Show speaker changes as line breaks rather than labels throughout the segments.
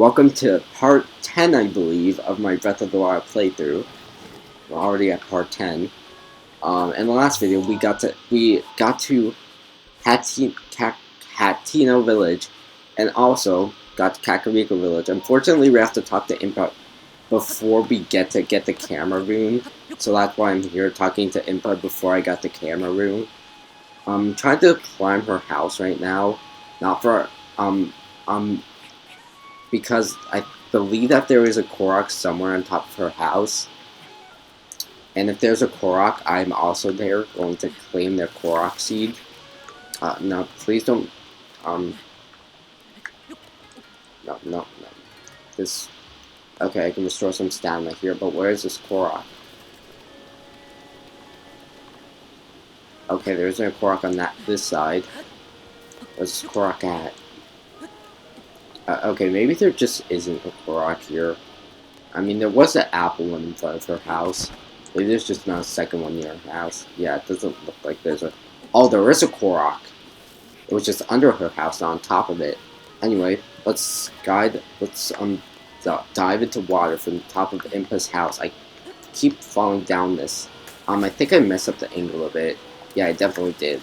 Welcome to part 10, I believe, of my Breath of the Wild playthrough. We're already at part 10. In the last video, we got to Hatino Village, and also got to Kakariko Village. Unfortunately, we have to talk to Impa before we get the camera room, so that's why I'm here talking to Impa before I got the camera room. I'm trying to climb her house right now, not for because I believe that there is a Korok somewhere on top of her house. And if there's a Korok, I'm also there going to claim their Korok seed. No, please don't, no. This, okay, I can restore some stamina here, but where is this Korok? Okay, there's no Korok on this side. Where's this Korok at? Okay, maybe there just isn't a Korok here. I mean, there was an apple one in front of her house. Maybe there's just not a second one near her house. Yeah, it doesn't look like there's a... Oh, there is a Korok. It was just under her house, not on top of it. Anyway, let's dive into water from the top of Impa's house. I keep falling down this. I think I messed up the angle a bit. Yeah, I definitely did.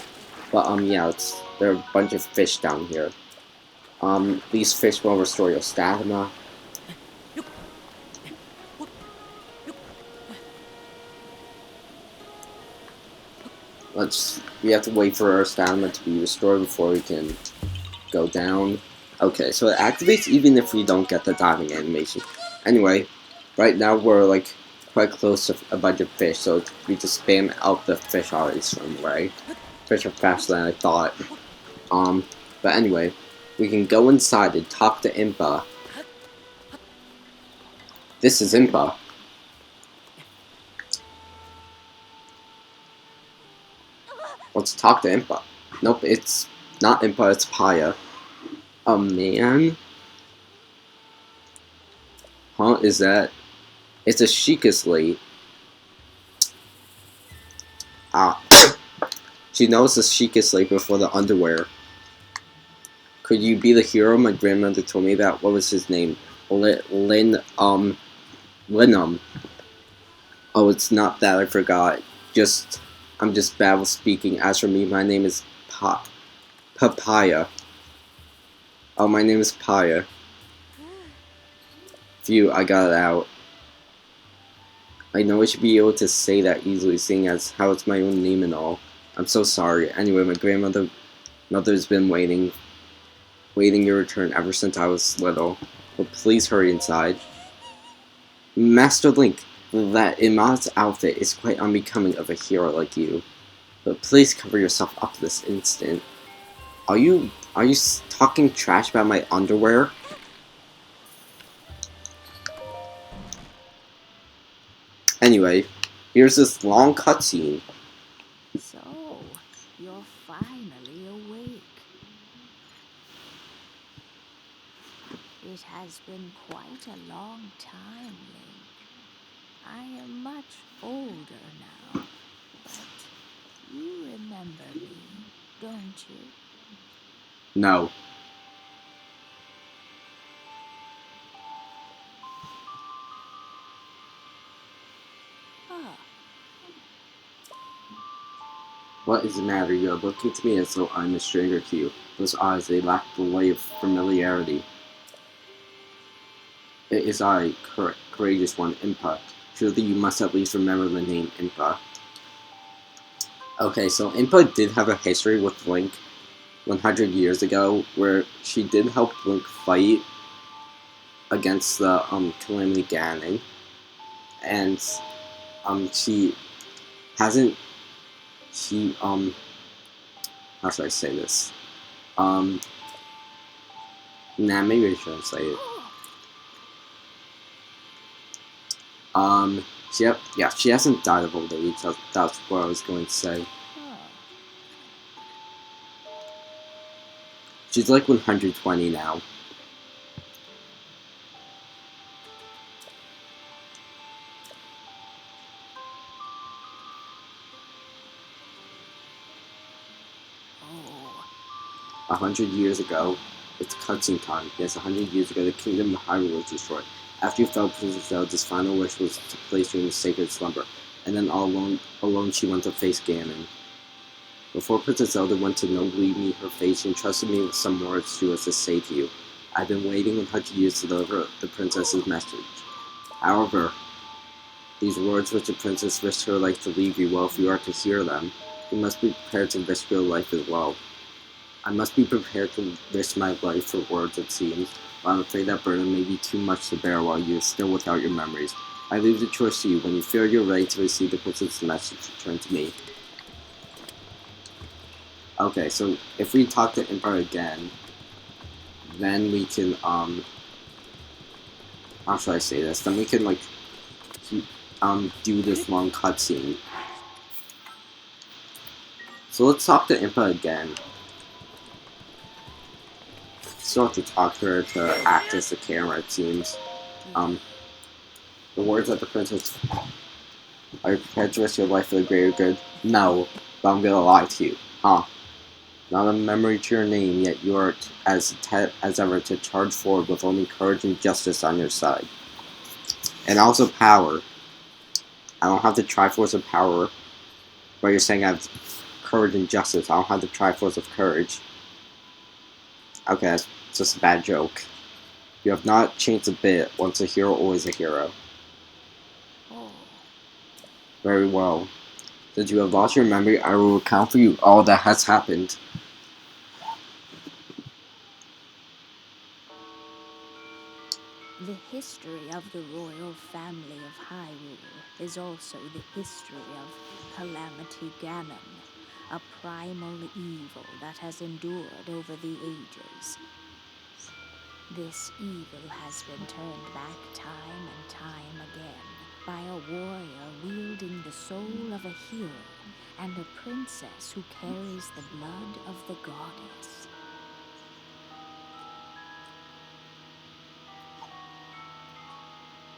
But, yeah, there are a bunch of fish down here. These fish will restore your stamina. We have to wait for our stamina to be restored before we can go down. Okay, so it activates even if we don't get the diving animation. Anyway, right now we're like quite close to a bunch of fish, so we just spam out the fish already swim away. Fish are faster than I thought. But anyway, we can go inside and talk to Impa. This is Impa. Let's talk to Impa. Nope, it's not Impa, it's Paya. A man? Huh, is that? It's a Sheikah slate. Ah. She knows the Sheikah slate before the underwear. Could you be the hero my grandmother told me about? What was his name? Linum. Oh, it's not that, I forgot. I'm just bad with speaking. As for me, my name is Papaya. Oh, my name is Paya. Phew, I got it out. I know I should be able to say that easily, seeing as how it's my own name and all. I'm so sorry. Anyway, my mother's been waiting your return ever since I was little. But please hurry inside. Master Link, that Imad's outfit is quite unbecoming of a hero like you. But please cover yourself up this instant. Are you talking trash about my underwear? Anyway, here's this long cutscene.
So, you're finally awake. It has been quite a long time, Link. I am much older now, but you remember me, don't you?
No.
Ah.
What is the matter? You're looking to me as though I'm a stranger to you. Those eyes, they lack the light of familiarity. It is I, courageous one, Impa. Surely you must at least remember the name Impa. Okay, so Impa did have a history with Link 100 years ago, where she did help Link fight against the Calamity Ganon, and she hasn't how should I say this? Nah, maybe I shouldn't say it. She hasn't died of old age. That's what I was going to say. She's like 120 now.
Oh.
100 years ago. It's cutscene time. Yes, 100 years ago, the kingdom of Hyrule was destroyed. After you fell, Princess Zelda's final wish was to place you in a sacred slumber, and then alone she went to face Ganon. Before Princess Zelda went to nobly meet her fate, she entrusted me with some words she was to say to you. I've been waiting 100 years to deliver the princess's message. However, these words which the princess risked her life to leave you, well, if you are to hear them, you must be prepared to risk your life as well. I must be prepared to risk my life for words, it seems, but I'm afraid that burden may be too much to bear while you are still without your memories. I leave the choice to you. When you feel you're ready to receive the princess's message, return to me. Okay, so if we talk to Emperor again, then we can, how should I say this? Then we can, like, keep, do this long cutscene. So let's talk to Impa again. Still have to talk to her to act as the camera, it seems. Um, the words that the princess are you prepared to risk your life for the greater good? No, but I'm gonna lie to you. Huh. Not a memory to your name, yet you are as ever to charge forward with only courage and justice on your side. And also power. I don't have the Triforce of power, but you're saying I have courage and justice. I don't have the Triforce of courage. Okay, that's just a bad joke. You have not changed a bit. Once a hero, always a hero.
Oh,
Very well. Since you have lost your memory, I will recount for you all that has happened.
the history of the royal family of Hyrule is also the history of Calamity Ganon, a primal evil that has endured over the ages. This evil has been turned back time and time again by a warrior wielding the soul of a hero and a princess who carries the blood of the goddess.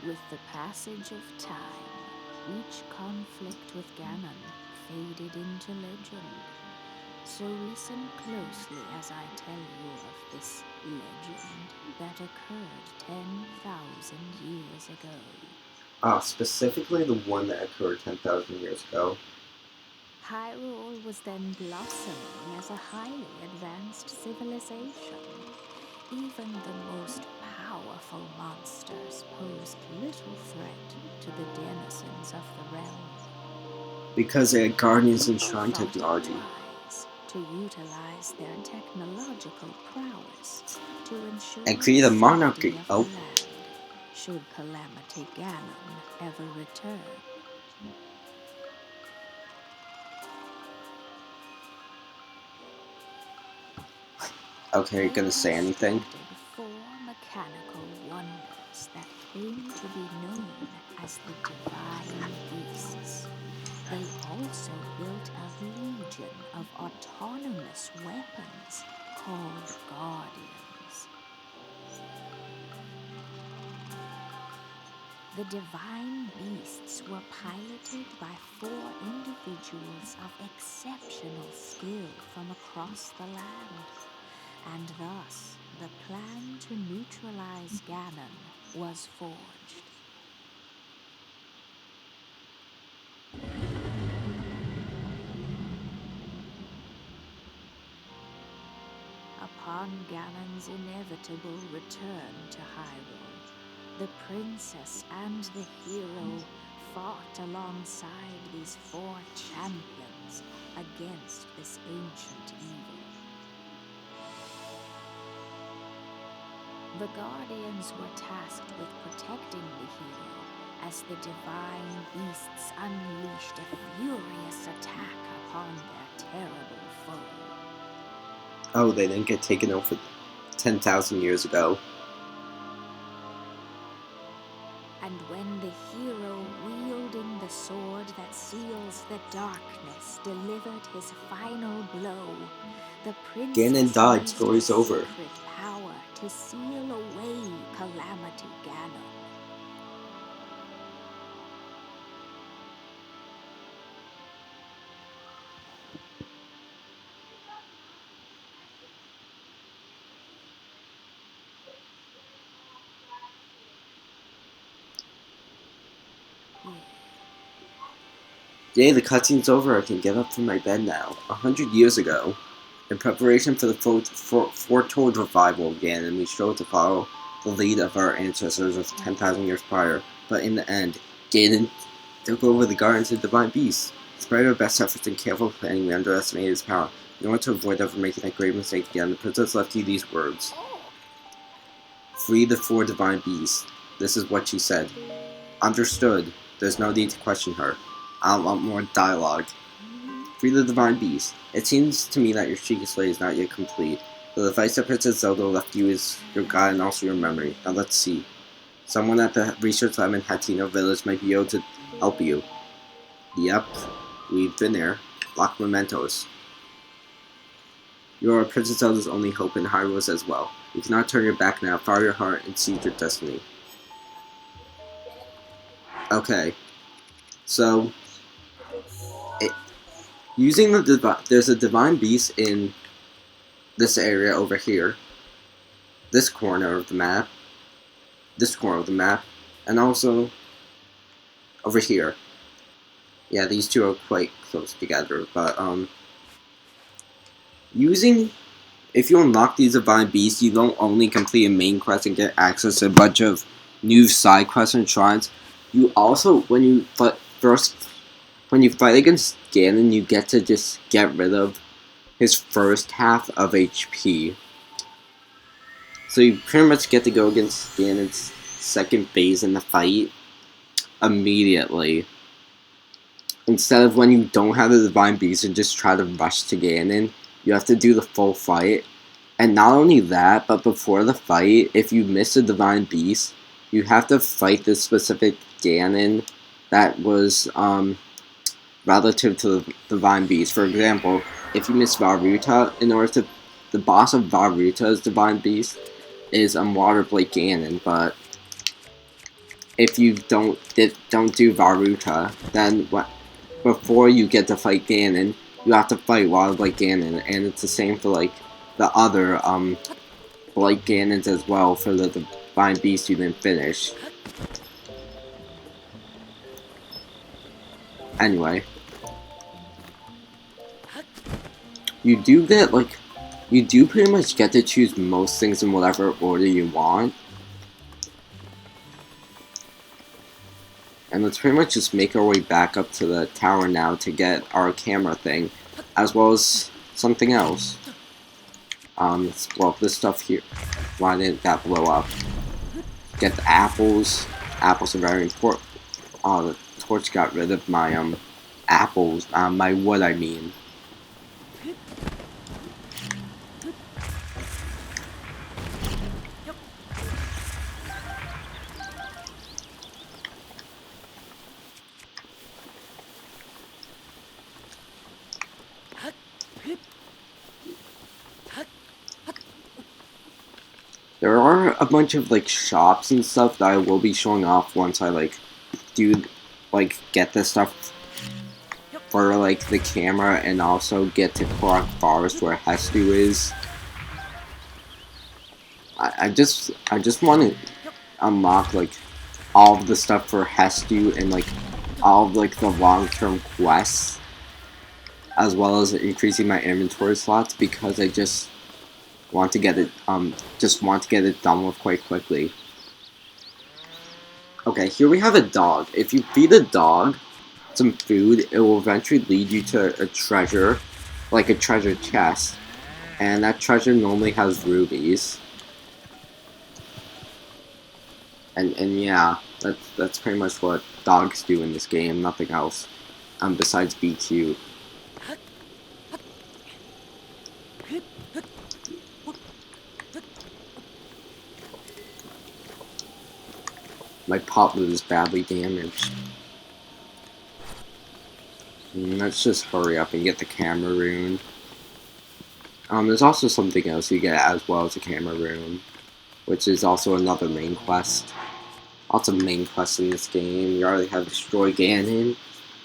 With the passage of time, each conflict with Ganon faded into legend. So listen closely as I tell you of this legend that occurred 10,000 years ago.
Specifically the one that occurred 10,000 years ago.
Hyrule was then blossoming as a highly advanced civilization. Even the most powerful monsters posed little threat to the denizens of the realm.
Because they had guardians and
They
shrine
thought it
technology.
wise to utilize their technological prowess to ensure
And create
the
a monarchy.
safety of
Oh,
the land, should Calamity Ganon ever return.
okay, you're
They
gonna say anything?
constructed 4 mechanical wonders that came to be known as the Divine Beasts. They also built a legion of autonomous weapons called Guardians. The divine beasts were piloted by 4 individuals of exceptional skill from across the land, and thus the plan to neutralize Ganon was forged. Upon Ganon's inevitable return to Hyrule, the princess and the hero fought alongside these 4 champions against this ancient evil. The Guardians were tasked with protecting the hero as the divine beasts unleashed a furious attack upon their terrible foe.
Oh, they didn't get taken over 10,000 years ago.
And when the hero wielding the sword that seals the darkness delivered his final blow, the princess
Ganon died,
used
story's
her
over.
secret power to seal away Calamity Ganon.
Yay, the cutscene's over. I can get up from my bed now. 100 years ago, in preparation for the foretold revival of Ganon, we strove to follow the lead of our ancestors of 10,000 years prior. But in the end, Ganon took over the gardens of Divine Beast. Despite our best efforts and careful planning, we underestimated his power. In order to avoid ever making that grave mistake again, the princess left you these words. Free the 4 Divine Beasts. This is what she said. Understood. There's no need to question her. I don't want more dialogue. Free the Divine Beast. It seems to me that your cheeky slate is not yet complete. The device that Princess Zelda left you is your guide and also your memory. Now let's see. Someone at the research lab in Hateno Village might be able to help you. Yep, we've been there. Lock mementos. You are Princess Zelda's only hope in Hyrule as well. You cannot turn your back now. Follow your heart and seize your destiny. Okay, so using there's a Divine Beast in this area over here, this corner of the map, and also over here. Yeah, these two are quite close together, but if you unlock these Divine Beasts, you don't only complete a main quest and get access to a bunch of new side quests and shrines. You also, when you fight against Ganon, you get to just get rid of his first half of HP. So you pretty much get to go against Ganon's second phase in the fight immediately. Instead of when you don't have the Divine Beast and just try to rush to Ganon, you have to do the full fight. And not only that, but before the fight, if you miss a Divine Beast, you have to fight this specific Ganon that was relative to the Divine Beast. For example, if you miss Varuta, the boss of Varuta's Divine Beast is Water Blade Ganon, but if you don't do Varuta, then before you get to fight Ganon, you have to fight Water Blade Ganon, and it's the same for like the other Blade Ganons as well for the Divine Beast you didn't finish. Anyway, you do pretty much get to choose most things in whatever order you want. And let's pretty much just make our way back up to the tower now to get our camera thing, as well as something else. Well, this stuff here. Why didn't that blow up? Get the apples. Apples are very important. Oh, the torch got rid of my, apples. My wood, I mean. There are a bunch of like shops and stuff that I will be showing off once I get this stuff for like the camera and also get to Korok Forest where Hestu is. I just want to unlock like all of the stuff for Hestu and like all of like the long-term quests, as well as increasing my inventory slots, because I just want to get it done with quite quickly. Okay, here we have a dog. If you feed a dog some food, it will eventually lead you to a treasure, like a treasure chest, and that treasure normally has rubies. And yeah, that's pretty much what dogs do in this game, nothing else, besides be cute. My potlood is badly damaged. Let's just hurry up and get the camera rune. There's also something else you get as well as a camera rune, which is also another main quest. Lots of main quests in this game. You already have Destroy Ganon,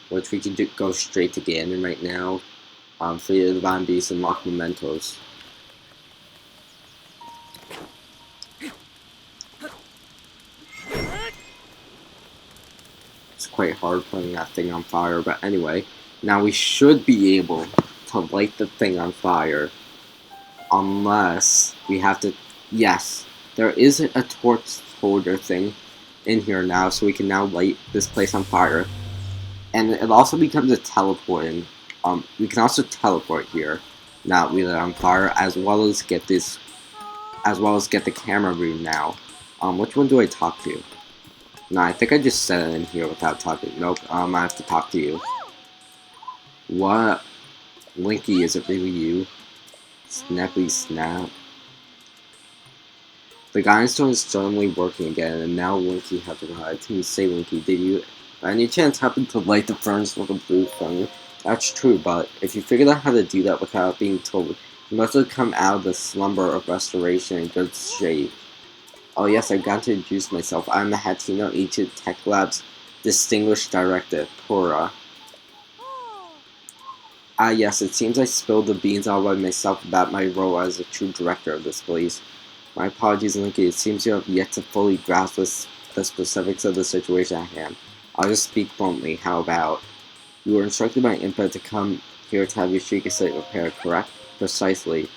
which we can go straight to Ganon right now. For the Divine Beast and lock mementos. quite hard putting that thing on fire, but anyway, now we should be able to light the thing on fire, unless we have to, yes, there is a torch holder thing in here now, so we can now light this place on fire, and it also becomes a teleporting, we can also teleport here, now we light it on fire, as well as get the camera room now. Which one do I talk to? No, I think I just said it in here without talking. Nope, I have to talk to you. What? Linky, is it really you? Snappy snap. The guidance stone is suddenly working again, and now Linky has arrived. Can you say, Linky, did you by any chance happen to light the furnace with a blue flame? That's true, but if you figured out how to do that without being told, you must have come out of the slumber of restoration in good shape. Oh yes, I've got to introduce myself. I'm the Hatino Ancient Tech Lab's Distinguished Director, Pura. Ah yes, it seems I spilled the beans all by myself about my role as a true director of this place. My apologies, Linky. It seems you have yet to fully grasp the specifics of the situation at hand. I'll just speak bluntly. How about? You were instructed by Impa to come here to have your Sheikah site repaired, correct? Precisely.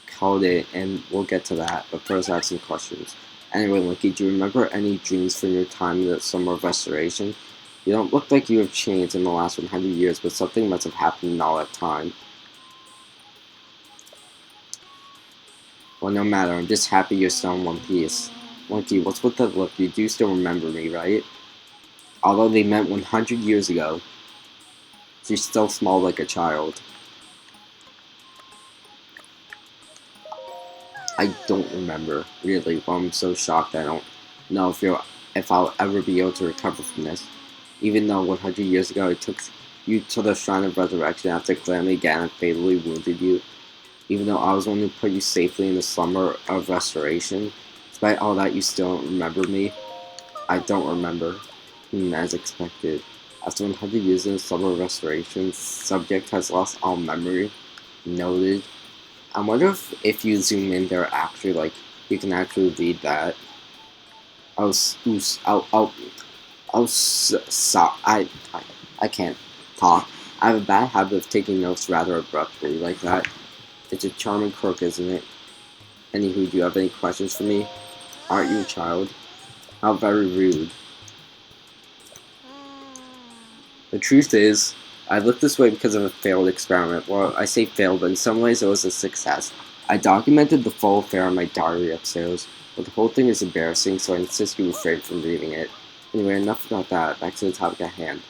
Called it, and we'll get to that, but first I have some questions. Anyway, Linky, do you remember any dreams from your time in the Summer of Restoration? You don't look like you have changed in the last 100 years, but something must have happened in all that time. Well, no matter, I'm just happy you're still in one piece. Linky, what's with that look? You do still remember me, right? Although they met 100 years ago, you're still small like a child. I don't remember, really, but I'm so shocked I don't know if I'll ever be able to recover from this. Even though 100 years ago I took you to the Shrine of Resurrection after Calamity Ganon fatally wounded you. Even though I was the one who put you safely in the Slumber of Restoration. Despite all that, you still don't remember me? I don't remember. As expected. After 100 years in the Slumber of Restoration, subject has lost all memory. Noted. I wonder if you zoom in there actually, like, you can actually read that. I can't talk. I have a bad habit of taking notes rather abruptly like that. It's a charming quirk, isn't it? Anywho, do you have any questions for me? Aren't you a child? How very rude. The truth is, I looked this way because of a failed experiment. Well, I say failed, but in some ways it was a success. I documented the full affair in my diary upstairs, but the whole thing is embarrassing, so I insist you refrain from reading it. Anyway, enough about that. Back to the topic at hand.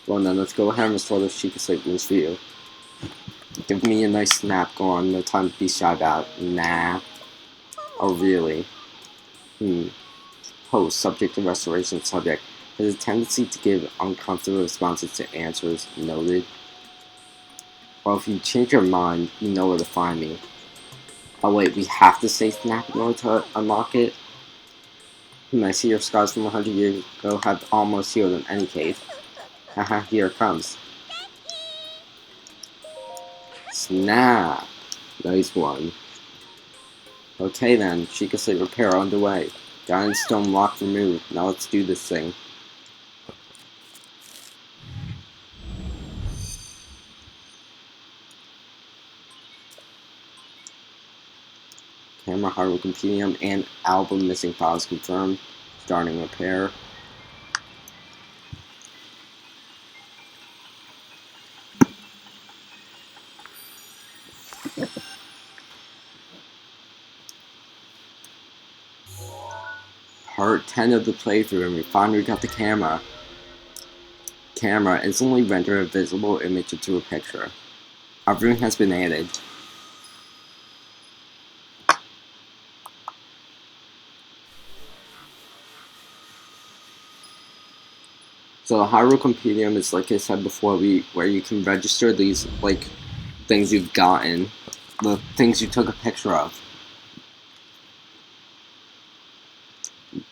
Well, then, let's go ahead and restore those Sheikah Slate wounds for you. Give me a nice snap, go on, no time to be shy about. Nah. Oh, really? Host, subject and restoration subject, has a tendency to give uncomfortable responses to answers. Noted. Well, if you change your mind, you know where to find me. Oh wait, we have to say snap in order to unlock it? I see your scars from 100 years ago have almost healed in any case. Haha, here it comes. Snap! Nice one. Okay then, Sheikah Slate repair underway. Guidance stone lock removed. Now let's do this thing. Camera hardware compendium and album missing files confirmed. Starting repair. Part 10 of the playthrough, and we finally got the camera. Camera instantly render a visible image into a picture. Everything has been added. So the hardware compendium is, like I said before, where you can register these, like, things you've gotten, the things you took a picture of.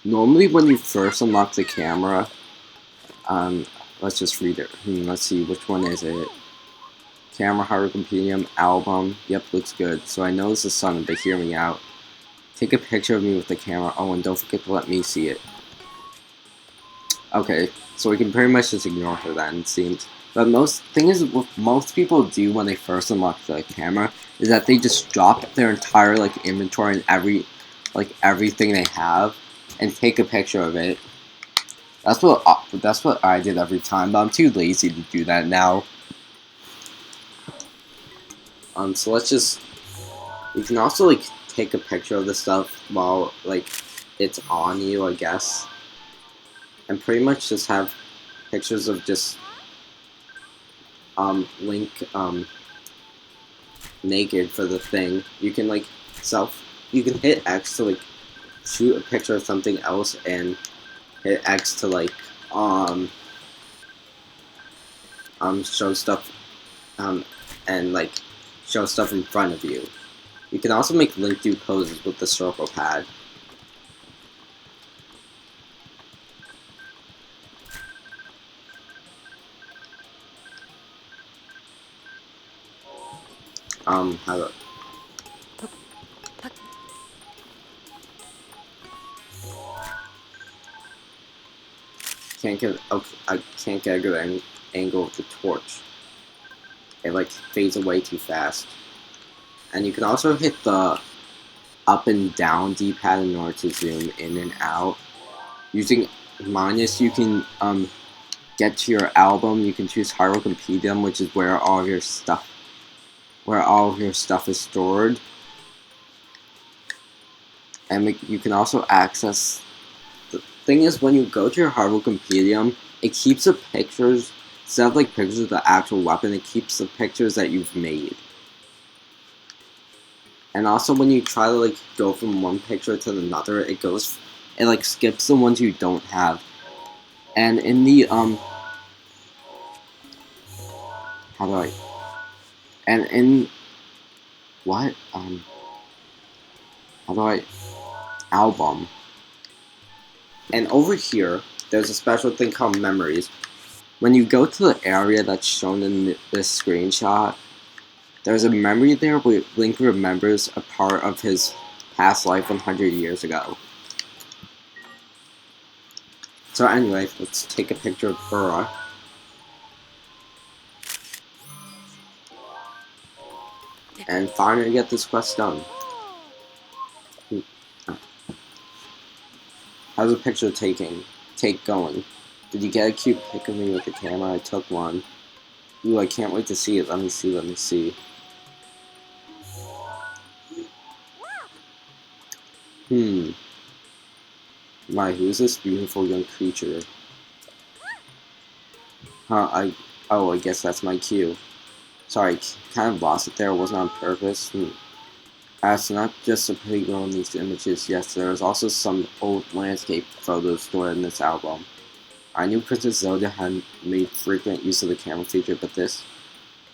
Normally when you first unlock the camera, let's just read it. Let's see, which one is it? Camera, hardware compendium, album. Yep, looks good. So I know it's the sun, but hear me out. Take a picture of me with the camera. Oh, and don't forget to let me see it. Okay, so we can pretty much just ignore her then, it seems. But most thing is, what most people do when they first unlock the camera is that they just drop their entire like inventory and everything they have, and take a picture of it. That's what I did every time, but I'm too lazy to do that now. So let's just. You can also like take a picture of the stuff while like it's on you, I guess, and pretty much just have pictures of just Link naked for the thing. You can like self. You can hit X to like shoot a picture of something else, and hit X to like um show stuff um and like show stuff in front of you. You can also make Link do poses with the circle pad. How do can't get okay, I can't get a good angle of the torch. It like fades away too fast. And you can also hit the up and down D-pad in order to zoom in and out. Using minus, you can get to your album. You can choose Hierocompendium, which is where all of your stuff is stored. And you can also access. The thing is, when you go to your Hierocompendium, it keeps the pictures instead of like pictures of the actual weapon. It keeps the pictures that you've made. And also, when you try to like go from one picture to another, it like skips the ones you don't have. And in the how do I? And in what how do I album? And over here, there's a special thing called memories. When you go to the area that's shown in this screenshot, there's a memory there where Link remembers a part of his past life 100 years ago. So anyway, let's take a picture of Burra. And finally get this quest done. How's the picture take going? Did you get a cute pic of me with the camera? I took one. Ooh, I can't wait to see it. Let me see. My, who's this beautiful young creature? I guess that's my cue. Sorry, kind of lost it there. It wasn't on purpose. It's not just a pretty girl in these images. Yes, there is also some old landscape photos stored in this album. I knew Princess Zelda had made frequent use of the camera feature, but this,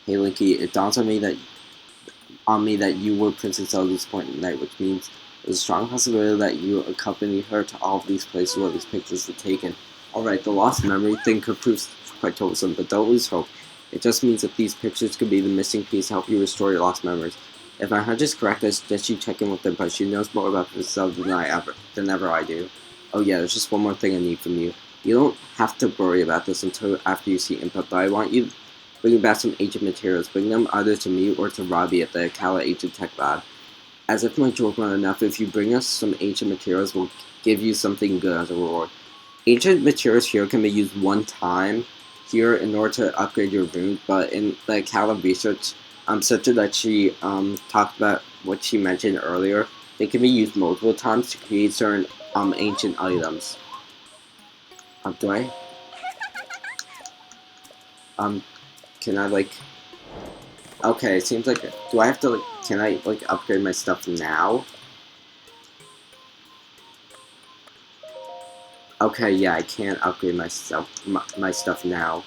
hey Linky, it dawns on me that you were Princess Zelda's point in night, which means there's a strong possibility that you accompanied her to all of these places where these pictures were taken. Alright, the lost memory thing could prove quite troublesome, but don't lose hope. It just means that these pictures could be the missing piece to help you restore your lost memories. If my hunch is correct, I suggest you check in with her, but she knows more about Princess Zelda than ever I do. Oh yeah, there's just one more thing I need from you. You don't have to worry about this until after you see input, but I want you bringing back some ancient materials. Bring them either to me or to Robbie at the Kala Ancient Tech Lab. As if my joke weren't enough, if you bring us some ancient materials, we'll give you something good as a reward. Ancient materials here can be used one time here in order to upgrade your rune, but in the Kala research center that she talked about, what she mentioned earlier, they can be used multiple times to create certain ancient items. Do I can I like okay, it seems like do I have to like can I like upgrade my stuff now? Okay, yeah, I can't upgrade my stuff now.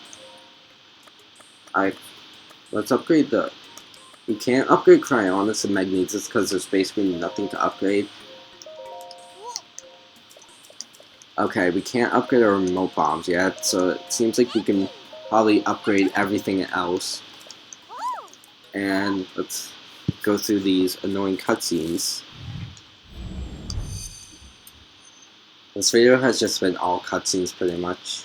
I let's upgrade the you can't upgrade Cryonis and Magnesis because there's basically nothing to upgrade. Okay, we can't upgrade our remote bombs yet, so it seems like we can probably upgrade everything else. And let's go through these annoying cutscenes. This video has just been all cutscenes pretty much.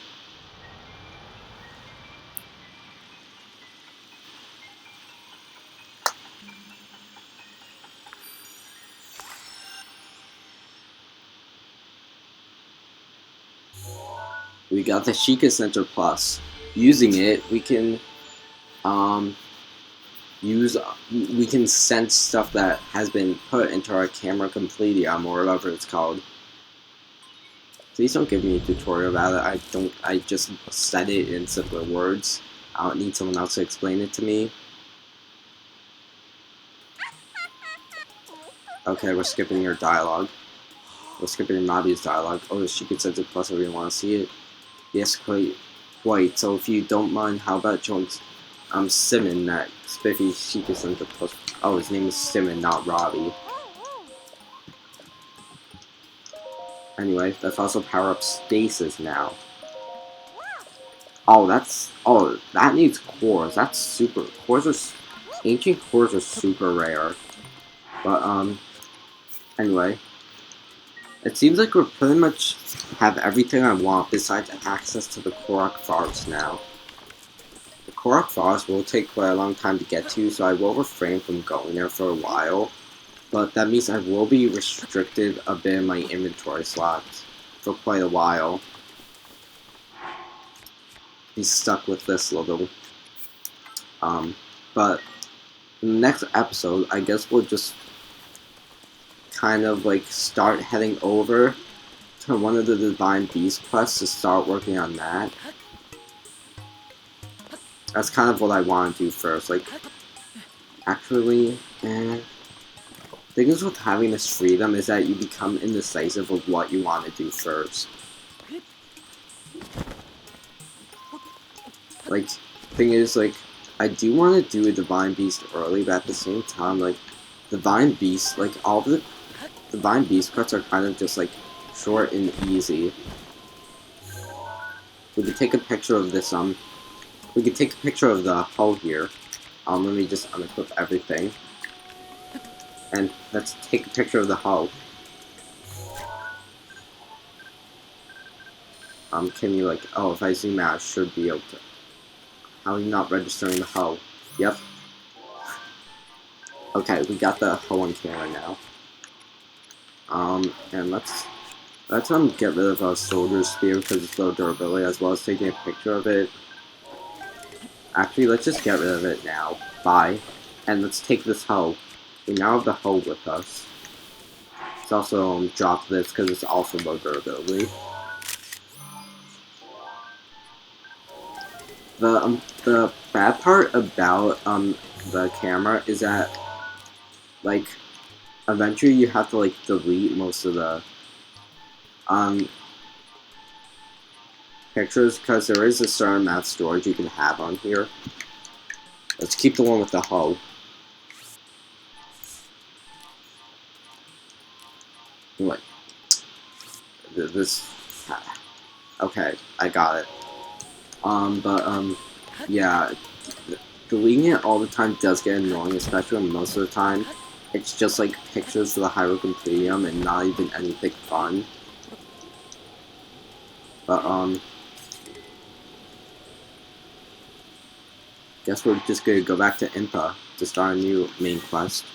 We got the Sheikah Center Plus. Using it, we can um, we can sense stuff that has been put into our camera Completium or whatever it's called. Please don't give me a tutorial about it. I just said it in simpler words. I don't need someone else to explain it to me. Okay, we're skipping your dialogue. We're skipping Nabi's dialogue. Oh, the Sheikah Center Plus, I really want to see it. Yes, quite. So if you don't mind, how about Jones, Simon, that spiffy Sheikah Center Plus. Oh, his name is Simon, not Robbie. Anyway, let's also power up Stasis now. Oh, that needs cores. That's super, ancient cores are super rare. But, anyway. It seems like we pretty much have everything I want besides access to the Korok Forest now. The Korok Forest will take quite a long time to get to, so I will refrain from going there for a while. But that means I will be restricted a bit in my inventory slots for quite a while. Be stuck with this little. But in the next episode, I guess we'll just kind of like start heading over to one of the Divine Beast quests to start working on that. That's kind of what I want to do first. Like, actually, the thing is with having this freedom is that you become indecisive of what you want to do first. Like, thing is, like, I do want to do a Divine Beast early, but at the same time, like, Divine Beast, like, all the Divine Beast quests are kind of just, like, short and easy. We could take a picture of this, we could take a picture of the hull here. Let me just unequip everything. And let's take a picture of the hull. Can you, like, oh, if I zoom out, I should be able to. How are you not registering the hull? Yep. Okay, we got the hull on camera now. And let's get rid of our soldier spear because it's low durability, as well as taking a picture of it. Actually, let's just get rid of it now. Bye. And let's take this hull. We now have the hull with us. Let's also drop this because it's also low durability. The bad part about the camera is that, like, eventually you have to, like, delete most of the pictures because there is a certain amount of storage you can have on here. Let's keep the one with the hull. What? This. Okay, I got it. Yeah, deleting it all the time does get annoying, especially when most of the time it's just like pictures of the Hyrocompendium and not even anything fun. But, guess we're just gonna go back to Impa to start a new main quest.